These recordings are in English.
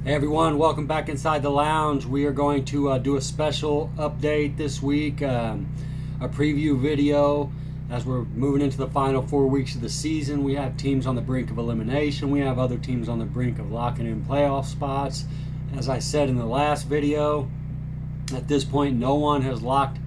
Hey everyone, welcome back inside the lounge. We are going to do a special update this week, a preview video as we're moving into the final 4 weeks of the season. We have teams on the brink of elimination. We have other teams on the brink of locking in playoff spots. As I said in the last video, at this point no one has locked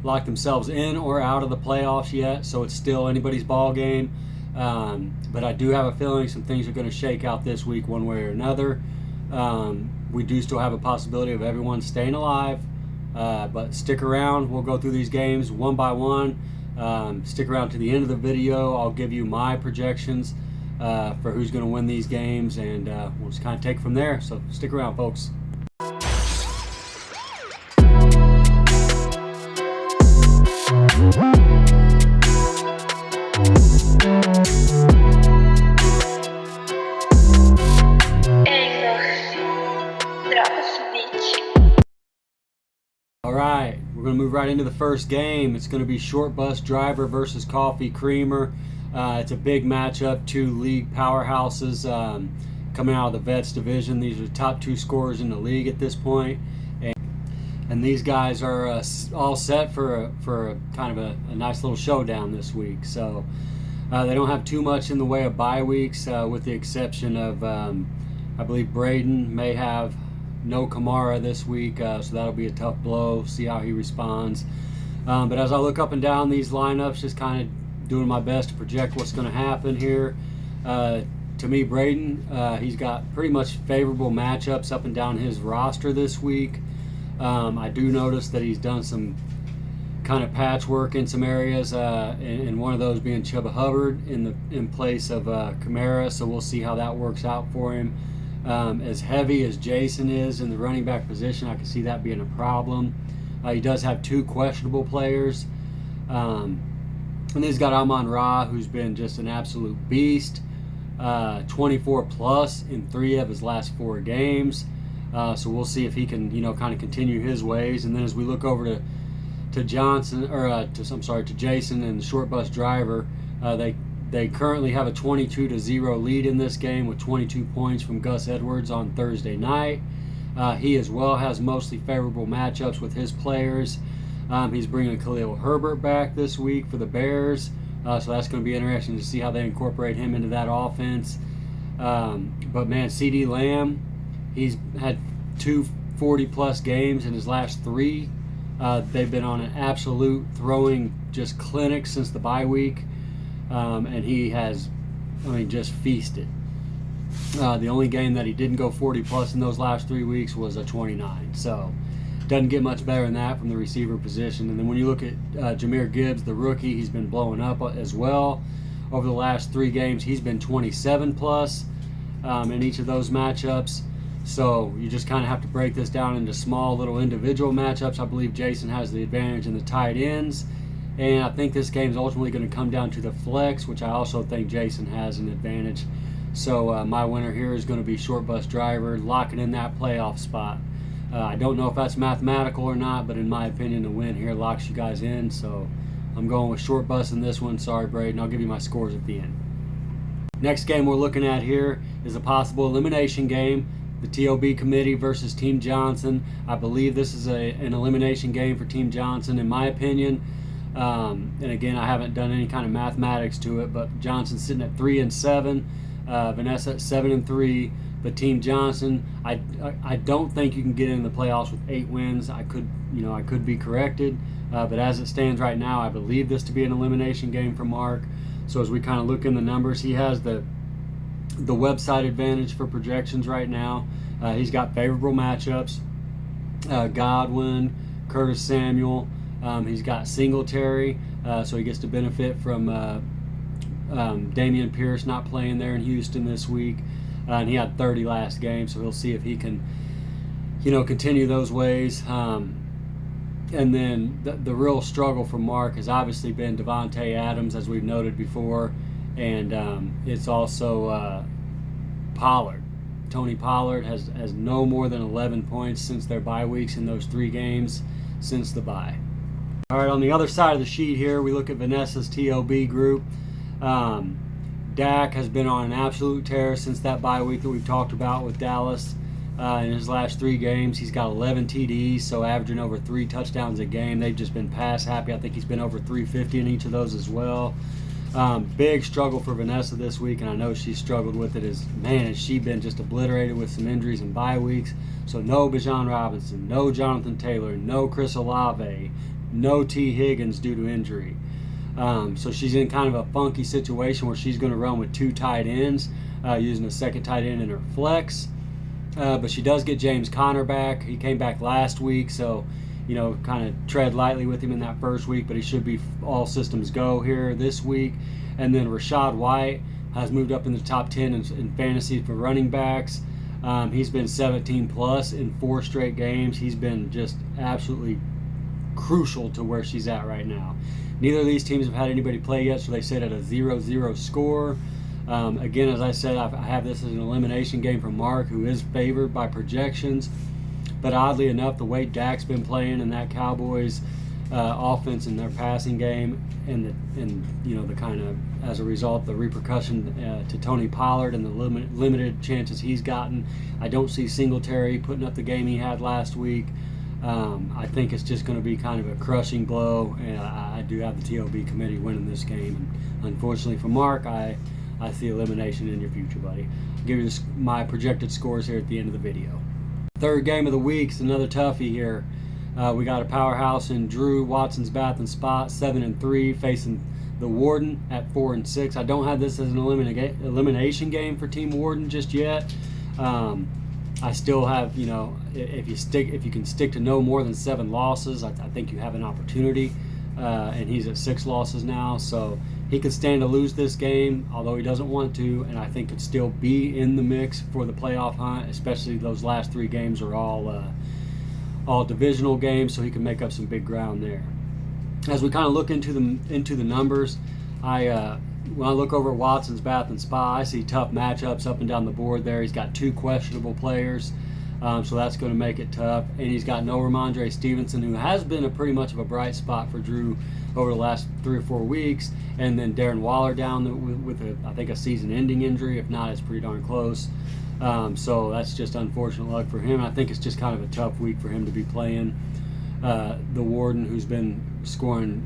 themselves in or out of the playoffs yet, so it's still anybody's ball game. But I do have a feeling some things are going to shake out this week one way or another. We do still have a possibility of everyone staying alive, but stick around. We'll go through these games one by one. Stick around to the end of the video. I'll give you my projections for who's going to win these games, and we'll just kind of take it from there. So stick around, folks. All right, we're going to move right into the first game. It's going to be Short Bus Driver versus Coffee Creamer. It's a big matchup, two league powerhouses coming out of the Vets division. These are the top two scorers in the league at this point. And these guys are all set for a kind of a nice little showdown this week. So they don't have too much in the way of bye weeks, with the exception of, I believe Braden may have no Kamara this week, so that'll be a tough blow. See how he responds. But as I look up and down these lineups, just kind of doing my best to project what's going to happen here. To me, Braden, he's got pretty much favorable matchups up and down his roster this week. I do notice that he's done some kind of patchwork in some areas, and one of those being Chuba Hubbard in place of Kamara, so we'll see how that works out for him. As heavy as Jason is in the running back position, I can see that being a problem. He does have two questionable players. And he's got Amon-Ra, who's been just an absolute beast. 24 plus in 3 of his last 4 games. So we'll see if he can, kind of continue his ways. And then as we look over to Johnson, or to Jason and the Short Bus Driver, they currently have a 22-0 lead in this game with 22 points from Gus Edwards on Thursday night. He as well has mostly favorable matchups with his players. He's bringing Khalil Herbert back this week for the Bears, so that's going to be interesting to see how they incorporate him into that offense. But man, CeeDee Lamb, he's had 2 40-plus games in his last 3. They've been on an absolute throwing just clinic since the bye week. And he has, just feasted. The only game that he didn't go 40 plus in those last 3 weeks was a 29. So doesn't get much better than that from the receiver position. And then when you look at Jahmyr Gibbs, the rookie, he's been blowing up as well. Over the last 3 games, he's been 27 plus in each of those matchups. So you just kind of have to break this down into small little individual matchups. I believe Jason has the advantage in the tight ends. And I think this game is ultimately going to come down to the flex, which I also think Jason has an advantage. So my winner here is going to be Short Bus Driver, locking in that playoff spot. I don't know if that's mathematical or not, but in my opinion, the win here locks you guys in. So I'm going with Short Bus in this one. Sorry, Braden. I'll give you my scores at the end. Next game we're looking at here is a possible elimination game. The TOB committee versus Team Johnson. I believe this is an elimination game for Team Johnson, in my opinion. And again, I haven't done any kind of mathematics to it, but Johnson's sitting at 3-7, Vanessa at 7-3. But Team Johnson, I don't think you can get in the playoffs with 8 wins. I could be corrected, but as it stands right now, I believe this to be an elimination game for Mark. So as we kind of look in the numbers, he has the website advantage for projections right now. He's got favorable matchups. Godwin, Curtis Samuel. He's got Singletary, so he gets to benefit from Dameon Pierce not playing there in Houston this week. And he had 30 last game, so we'll see if he can, continue those ways. And then the real struggle for Mark has obviously been Devontae Adams, as we've noted before, and it's also Pollard. Tony Pollard has no more than 11 points since their bye weeks in those 3 games since the bye. All right, on the other side of the sheet here, we look at Vanessa's TOB group. Dak has been on an absolute tear since that bye week that we've talked about with Dallas. In his last 3 games, he's got 11 TDs, so averaging over 3 touchdowns a game. They've just been pass happy. I think he's been over 350 in each of those as well. Big struggle for Vanessa this week, and I know she struggled with it. Has she been just obliterated with some injuries and bye weeks. So no Bijan Robinson, no Jonathan Taylor, no Chris Olave, no T. Higgins due to injury. So she's in kind of a funky situation where she's going to run with 2 tight ends, using a second tight end in her flex. But she does get James Conner back. He came back last week, so kind of tread lightly with him in that first week, but he should be all systems go here this week. And then Rachaad White has moved up in the top 10 in fantasy for running backs. He's been 17 plus in 4 straight games. He's been just absolutely crucial to where she's at right now. Neither of these teams have had anybody play yet, so they sit at a 0-0 score. Again, as I said, I have this as an elimination game for Mark, who is favored by projections. But oddly enough, the way Dak's been playing in that Cowboys offense in their passing game, and the kind of, as a result, the repercussion to Tony Pollard and the limited chances he's gotten, I don't see Singletary putting up the game he had last week. I think it's just going to be kind of a crushing blow, and I do have the TLB committee winning this game. And unfortunately for Mark, I see elimination in your future, buddy. I'll give you my projected scores here at the end of the video. Third game of the week is another toughie here. We got a powerhouse in Drew Watson's Bath and Spot, 7-3, facing the Warden at 4-6. I don't have this as an elimination game for Team Warden just yet. I still have, if you can stick to no more than 7 losses, I think you have an opportunity. And he's at 6 losses now, so he could stand to lose this game, although he doesn't want to, and I think could still be in the mix for the playoff hunt. Especially those last 3 games are all divisional games, so he can make up some big ground there. As we kind of look into the numbers, when I look over at Watson's Bath and Spa, I see tough matchups up and down the board there. He's got 2 questionable players, so that's going to make it tough. And he's got no Ramondre Stevenson, who has been a pretty much of a bright spot for Drew over the last 3 or 4 weeks. And then Darren Waller down with I think a season-ending injury. If not, it's pretty darn close. So that's just unfortunate luck for him. I think it's just kind of a tough week for him to be playing the Warden, who's been scoring,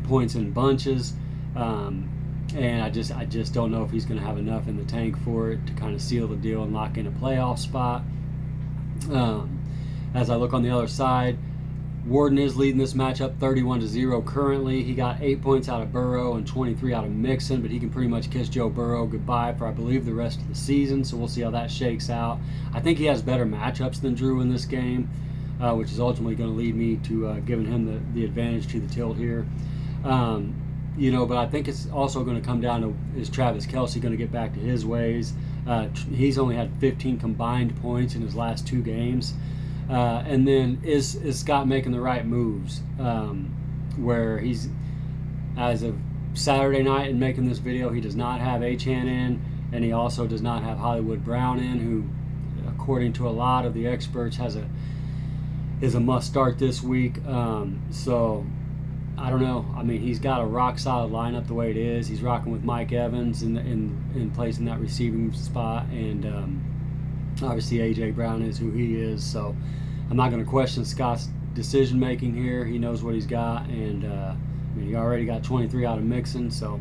points in bunches. And I just don't know if he's going to have enough in the tank for it to kind of seal the deal and lock in a playoff spot. As I look on the other side, Warden is leading this matchup 31-0 currently. He got 8 points out of Burrow and 23 out of Mixon, but he can pretty much kiss Joe Burrow goodbye for, I believe, the rest of the season, so we'll see how that shakes out. I think he has better matchups than Drew in this game, which is ultimately going to lead me to giving him the advantage to the tilt here. But I think it's also going to come down to, is Travis Kelce going to get back to his ways? He's only had 15 combined points in his last 2 games. And then is Scott making the right moves? Where he's, as of Saturday night and making this video, he does not have Achane in, and he also does not have Hollywood Brown in, who, according to a lot of the experts, is a must start this week. So I don't know. I mean, he's got a rock solid lineup the way it is. He's rocking with Mike Evans in place in that receiving spot, and obviously AJ Brown is who he is. So I'm not going to question Scott's decision making here. He knows what he's got, and he already got 23 out of Mixon, so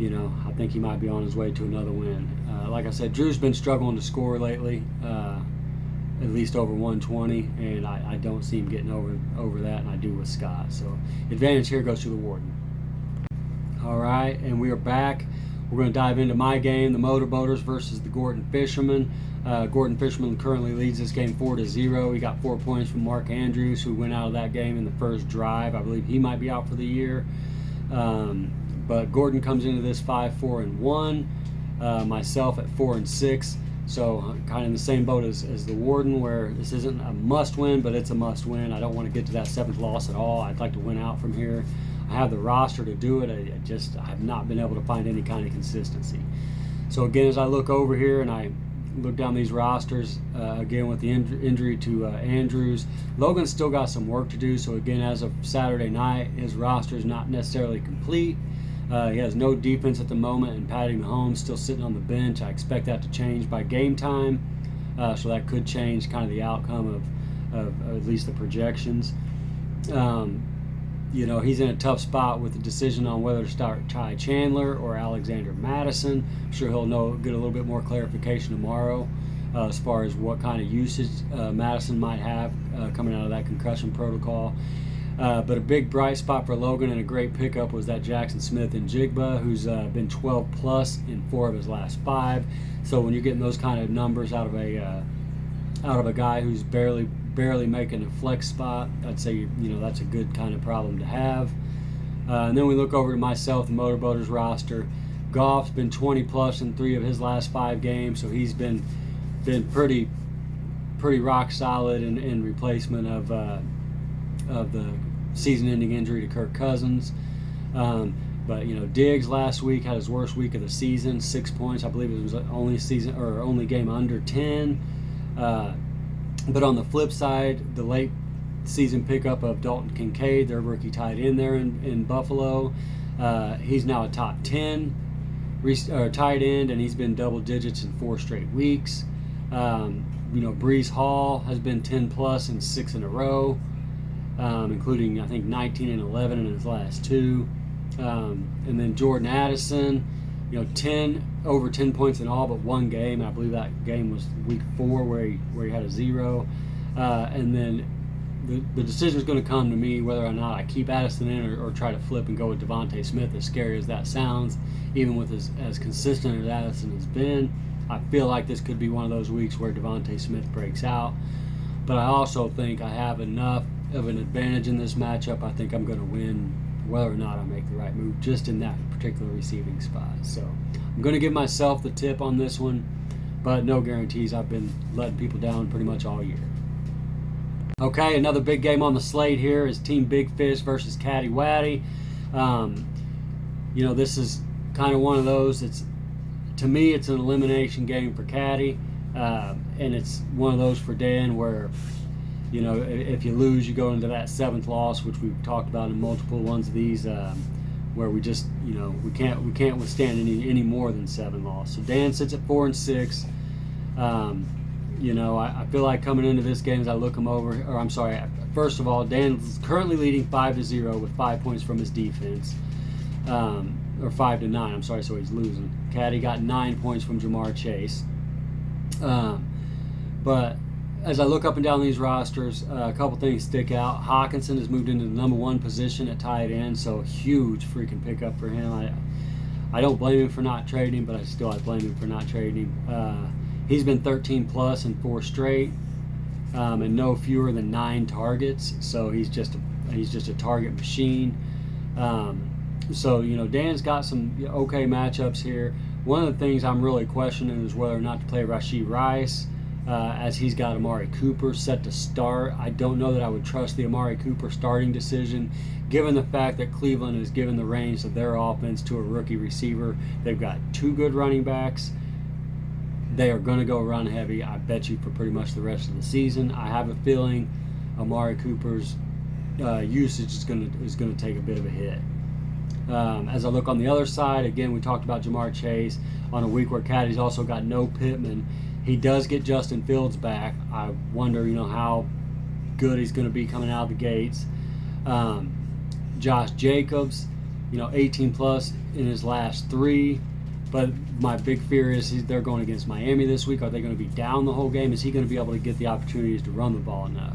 I think he might be on his way to another win. Like I said, Drew's been struggling to score lately, at least over 120, and I don't see him getting over that, and I do with Scott. So advantage here goes to the Warden. All right, and we are back. We're going to dive into my game, the Motorboaters versus the Gorton Fishermen. Gorton Fishermen currently leads this game 4-0. He got 4 points from Mark Andrews, who went out of that game in the first drive. I believe he might be out for the year. But Gorton comes into this 5-4-1. Myself at 4-6. So kind of in the same boat as the Warden, where this isn't a must-win, but it's a must-win. I don't want to get to that 7th loss at all. I'd like to win out from here. I have the roster to do it. I have not been able to find any kind of consistency. So again, as I look over here and I look down these rosters, again with the injury to Andrews, Logan's still got some work to do. So again, as of Saturday night, his roster is not necessarily complete. He has no defense at the moment, and Patty Mahomes still sitting on the bench. I expect that to change by game time. so that could change kind of the outcome of at least the projections. He's in a tough spot with the decision on whether to start Ty Chandler or Alexander Madison. I'm sure he'll get a little bit more clarification tomorrow as far as what kind of usage Madison might have coming out of that concussion protocol. But a big bright spot for Logan and a great pickup was that Jackson Smith-Njigba, who's been 12 plus in 4 of his last 5. So when you're getting those kind of numbers out of a guy who's barely making a flex spot, I'd say that's a good kind of problem to have. And then we look over to myself, the Motorboaters roster. Goff's been 20 plus in 3 of his last 5 games, so he's been pretty rock solid in replacement of the season-ending injury to Kirk Cousins. But Diggs last week had his worst week of the season, 6 points. I believe it was only game under 10. But on the flip side, the late season pickup of Dalton Kincaid, their rookie tight end there in Buffalo, he's now a top 10 tight end, and he's been double digits in 4 straight weeks. Breece Hall has been 10 plus in 6 in a row, including I think 19 and 11 in his last 2. And then Jordan Addison, 10 over 10 points in all but 1 game. I believe that game was week 4 where he had a 0. And then the decision is going to come to me whether or not I keep Addison in or try to flip and go with Devontae Smith. As scary as that sounds, even with as consistent as Addison has been, I feel like this could be one of those weeks where Devontae Smith breaks out. But I also think I have enough of an advantage in this matchup. I think I'm going to win whether or not I make the right move just in that particular receiving spot. So I'm going to give myself the tip on this one, but no guarantees. I've been letting people down pretty much all year. Okay, another big game on the slate here is Team Big Fish versus Caddy Waddy. This is kind of one of those. To me, it's an elimination game for Caddy, and it's one of those for Dan where, if you lose, you go into that 7th loss, which we've talked about in multiple ones of these, where we just, we can't withstand any more than 7 losses. So Dan sits at 4-6. I feel like coming into this game as I look him over, first of all, Dan's currently leading 5-0 with 5 points from his defense, or 5-9. I'm sorry, so he's losing. Caddy got 9 points from Jamar Chase. But as I look up and down these rosters, a couple things stick out. Hawkinson has moved into the number 1 position at tight end, so huge freaking pickup for him. I don't blame him for not trading him, but I blame him for not trading him. He's been 13 plus in 4 straight, and no fewer than 9 targets. So he's just a target machine. So Dan's got some okay matchups here. One of the things I'm really questioning is whether or not to play Rashee Rice, as he's got Amari Cooper set to start. I don't know that I would trust the Amari Cooper starting decision, given the fact that Cleveland has given the reins of their offense to a rookie receiver. They've got 2 good running backs. They are going to go run heavy, I bet you, for pretty much the rest of the season. I have a feeling Amari Cooper's usage is going to take a bit of a hit. As I look on the other side, again, we talked about Jamar Chase on a week where Caddy's also got no Pittman. He does get Justin Fields back. I wonder, how good he's going to be coming out of the gates. Josh Jacobs, 18 plus in his last 3. But my big fear is they're going against Miami this week. Are they going to be down the whole game? Is he going to be able to get the opportunities to run the ball enough?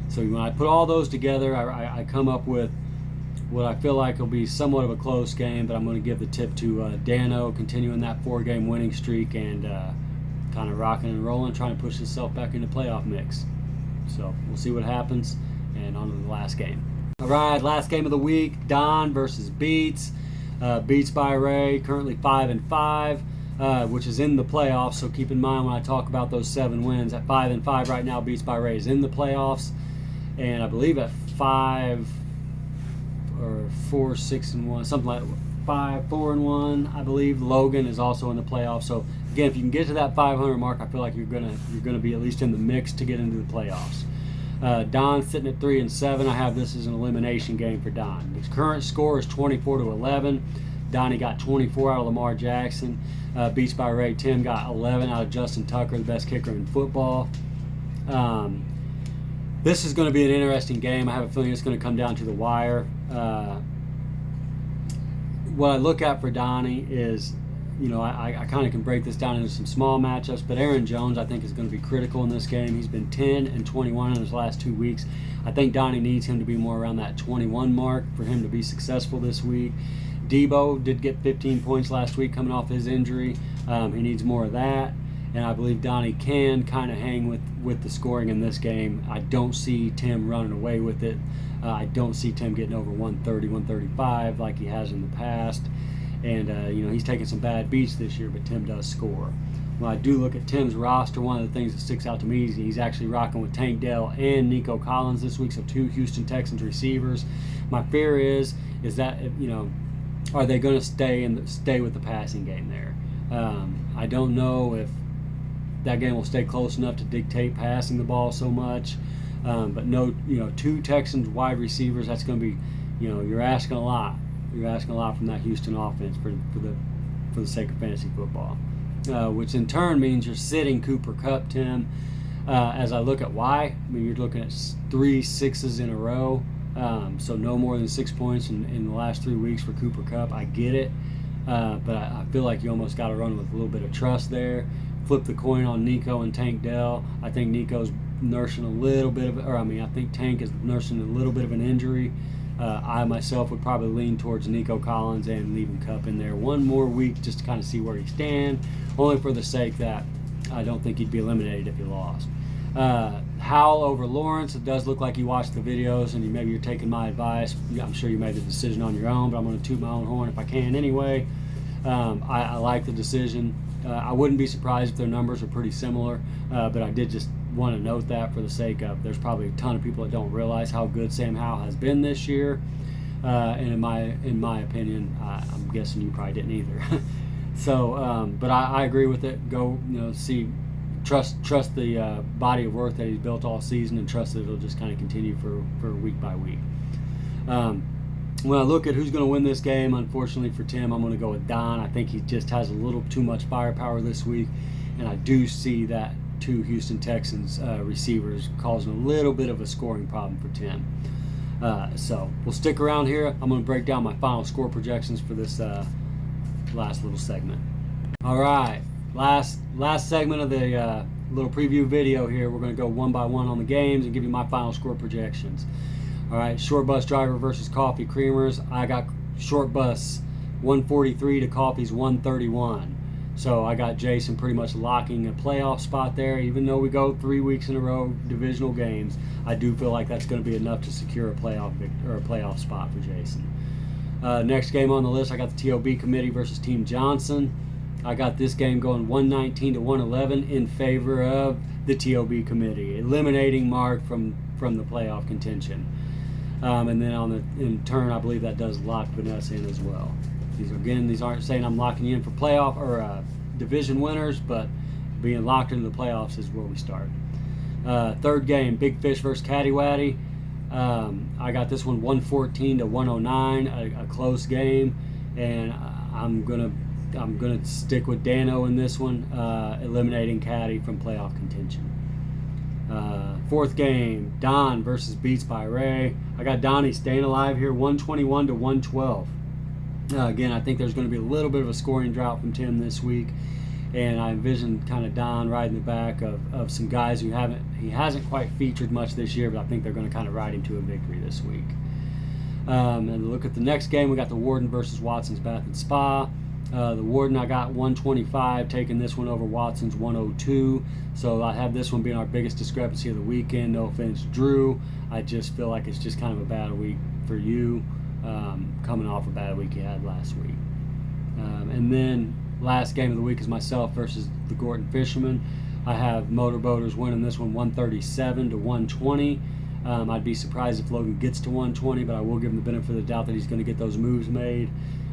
So when I put all those together, I come up with what I feel like will be somewhat of a close game, but I'm going to give the tip to Dano, continuing that 4-game winning streak and kind of rocking and rolling, trying to push himself back into playoff mix. So we'll see what happens, and on to the last game. All right, last game of the week, Don versus Beats. Beats by Ray, currently 5-5, which is in the playoffs. So keep in mind when I talk about those 7 wins. At 5-5 right now, Beats by Ray is in the playoffs, and I believe at 5 or 4-6-1, something like 5-4-1. I believe Logan is also in the playoffs. So again, if you can get to that 500 mark, I feel like you're gonna be at least in the mix to get into the playoffs. Don's sitting at 3-7. I have this as an elimination game for Don. His current score is 24-11. Donnie got 24 out of Lamar Jackson. Beats by Ray. Tim got 11 out of Justin Tucker, the best kicker in football. This is going to be an interesting game. I have a feeling it's going to come down to the wire. What I look at for Donnie is, I kind of can break this down into some small matchups, but Aaron Jones, I think, is going to be critical in this game. He's been 10 and 21 in his last 2 weeks. I think Donnie needs him to be more around that 21 mark for him to be successful this week. Debo did get 15 points last week coming off his injury. He needs more of that, and I believe Donnie can kind of hang with the scoring in this game. I don't see Tim running away with it. I don't see Tim getting over 130, 135 like he has in the past. And, he's taken some bad beats this year, but Tim does score. When I do look at Tim's roster, one of the things that sticks out to me is he's actually rocking with Tank Dell and Nico Collins this week, so 2 Houston Texans receivers. My fear is that, are they going to stay with the passing game there? I don't know if that game will stay close enough to dictate passing the ball so much. But no, 2 Texans wide receivers, that's going to be, you're asking a lot. You're asking a lot from that Houston offense for the sake of fantasy football, which in turn means you're sitting Cooper Kupp, Tim. As I look at why, you're looking at 3 6s in a row, so no more than 6 points in the last 3 weeks for Cooper Kupp. I get it, but I feel like you almost got to run with a little bit of trust there. Flip the coin on Nico and Tank Dell. I think Nico's nursing a little bit of, I think Tank is nursing a little bit of an injury. I myself would probably lean towards Nico Collins and leaving Kupp in there one more week just to kind of see where he stands, only for the sake that I don't think he'd be eliminated if he lost. Howell over Lawrence. It does look like you watched the videos and maybe you're taking my advice. I'm sure you made the decision on your own, but I'm going to toot my own horn if I can anyway. I like the decision. I wouldn't be surprised if their numbers are pretty similar, but I did just want to note that for the sake of, there's probably a ton of people that don't realize how good Sam Howell has been this year, and in my opinion, I'm guessing you probably didn't either. So, but I agree with it. Go, trust the body of work that he's built all season, and trust that it'll just kind of continue for week by week. When I look at who's going to win this game, unfortunately for Tim, I'm going to go with Don. I think he just has a little too much firepower this week, and I do see that 2 Houston Texans receivers causing a little bit of a scoring problem for Tim. So we'll stick around here. I'm going to break down my final score projections for this last little segment. All right, last segment of the little preview video here. We're going to go one by one on the games and give you my final score projections. All right, short bus driver versus coffee creamers. I got short bus 143 to coffee's 131. So I got Jason pretty much locking a playoff spot there. Even though we go 3 weeks in a row divisional games, I do feel like that's going to be enough to secure a playoff spot for Jason. Next game on the list, I got the TOB committee versus Team Johnson. I got this game going 119 to 111 in favor of the TOB committee, eliminating Mark from the playoff contention. And then in turn, I believe that does lock Vanessa in as well. These aren't saying I'm locking you in for playoff or division winners, but being locked into the playoffs is where we start. Third game, Big Fish versus Caddy Waddy. I got this one 114 to 109, a close game, and I'm gonna stick with Dano in this one, eliminating Caddy from playoff contention. Fourth game, Don versus Beats by Ray. I got Donnie staying alive here, 121 to 112. Again, I think there's going to be a little bit of a scoring drought from Tim this week, and I envision kind of Don riding the back of some guys he hasn't quite featured much this year, but I think they're going to kind of ride him to a victory this week. And look at the next game, we got the Warden versus Watson's Bath and Spa. The Warden, I got 125, taking this one over Watson's 102. So I have this one being our biggest discrepancy of the weekend. No offense, Drew. I just feel like it's just kind of a bad week for you, coming off a bad week you had last week. And then last game of the week is myself versus the Gorton Fishermen. I have Motorboaters winning this one 137 to 120. I'd be surprised if Logan gets to 120, but I will give him the benefit of the doubt that he's going to get those moves made.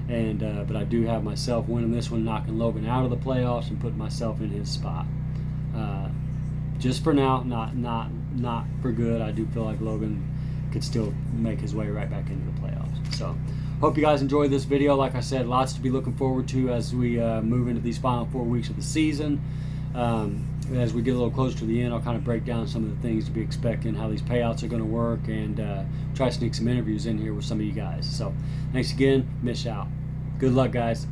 And but I do have myself winning this one, knocking Logan out of the playoffs and putting myself in his spot. Just for now, not for good. I do feel like Logan could still make his way right back into the playoffs. So hope you guys enjoyed this video. Like I said, lots to be looking forward to as we move into these final 4 weeks of the season. As we get a little closer to the end, I'll kind of break down some of the things to be expecting, how these payouts are going to work, and try to sneak some interviews in here with some of you guys. So thanks again. Mish out. Good luck, guys.